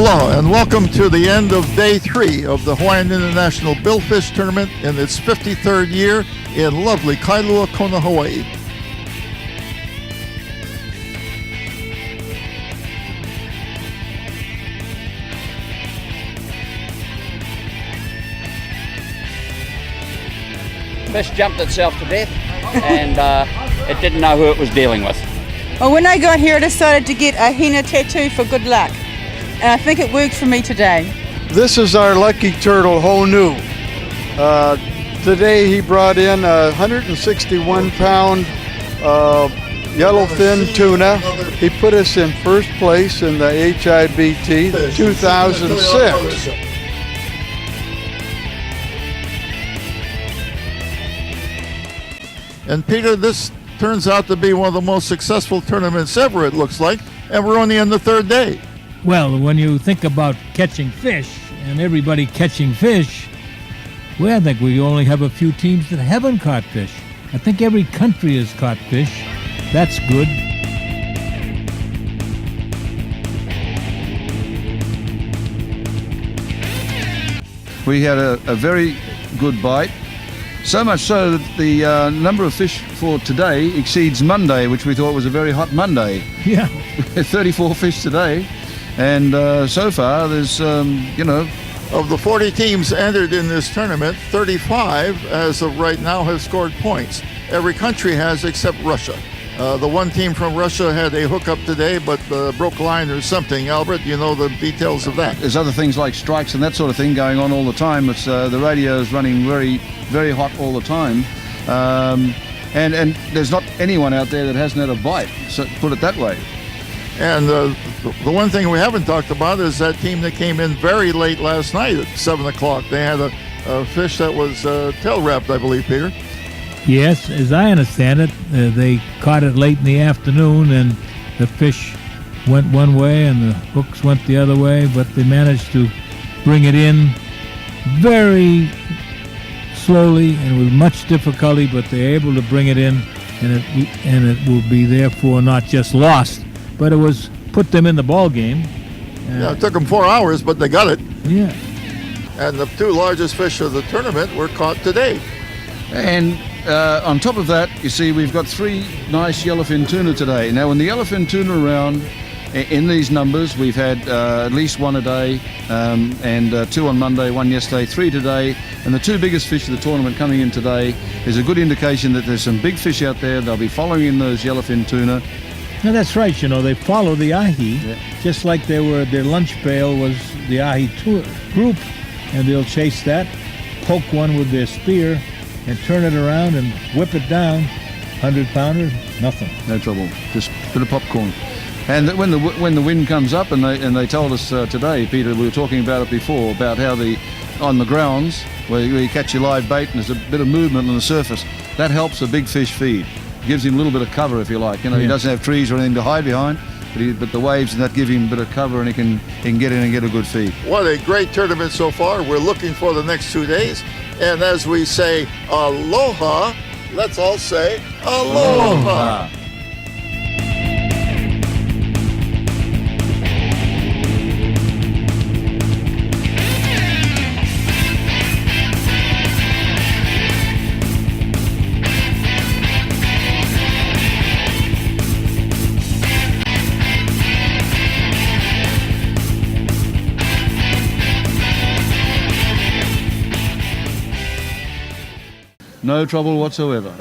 Aloha and welcome to the end of day 3 of the Hawaii International Billfish Tournament in its 53rd year in lovely Kailua-Kona, Hawaii. Fish jumped itself to death and it didn't know who it was dealing with. Well, when I got here, I decided to get a henna tattoo for good luck. And I think it worked for me today. This is our lucky turtle, Honu. Today he brought in a 161-pound yellowfin tuna. He put us in first place in the HIBT 2006. And Peter, this turns out to be one of the most successful tournaments ever, it looks like, and we're only on the 3rd day. Well, when you think about catching fish and everybody catching fish, well, I think we only have a few teams that haven't caught fish. I think every country has caught fish. That's good. We had a very good bite, so much so that the number of fish for today exceeds Monday, which we thought was a very hot Monday. Yeah. 34 fish today, and so far there's, Of the 40 teams entered in this tournament, 35 as of right now have scored points. Every country has except Russia. The one team from Russia had a hookup today, but broke line or something. Albert, you know the details of that. there's other things like strikes and that sort of thing going on all the time. It's the radio is running very, very hot all the time, and there's not anyone out there that hasn't had a bite. So put it that way. And the one thing we haven't talked about is that team that came in very late last night at 7 o'clock. They had a fish that was tail wrapped, I believe, Peter. Yes, as I understand it, they caught it late in the afternoon and the fish went one way and the hooks went the other way, but they managed to bring it in very slowly and with much difficulty, but they're able to bring it in, and it will be therefore not just lost, but it was put them in the ball game. Yeah, it took them 4 hours, but they got it. Yeah. And the 2 largest fish of the tournament were caught today. And on top of that, you see, we've got 3 nice yellowfin tuna today. Now, when the yellowfin tuna are around in these numbers, we've had at least 1 a day, and 2 on Monday, 1 yesterday, 3 today, and the 2 biggest fish of the tournament coming in today is a good indication that there's some big fish out there. They'll be following in those yellowfin tuna. No, that's right. You know, they follow the ahi, just like their lunch pail was the ahi group, and they'll chase that, poke one with their spear, and turn it around and whip it down. 100-pounder, nothing. No trouble, just a bit of popcorn. And when the wind comes up, and they told us today, Peter, we were talking about it before, about how on the grounds where you catch your live bait and there's a bit of movement on the surface, that helps a big fish feed. Gives him a little bit of cover, if you like. You know, He doesn't have trees or anything to hide behind, but the waves and that give him a bit of cover, and he can get in and get a good feed. What a great tournament so far. We're looking for the next 2 days. And as we say aloha, let's all say aloha. No trouble whatsoever.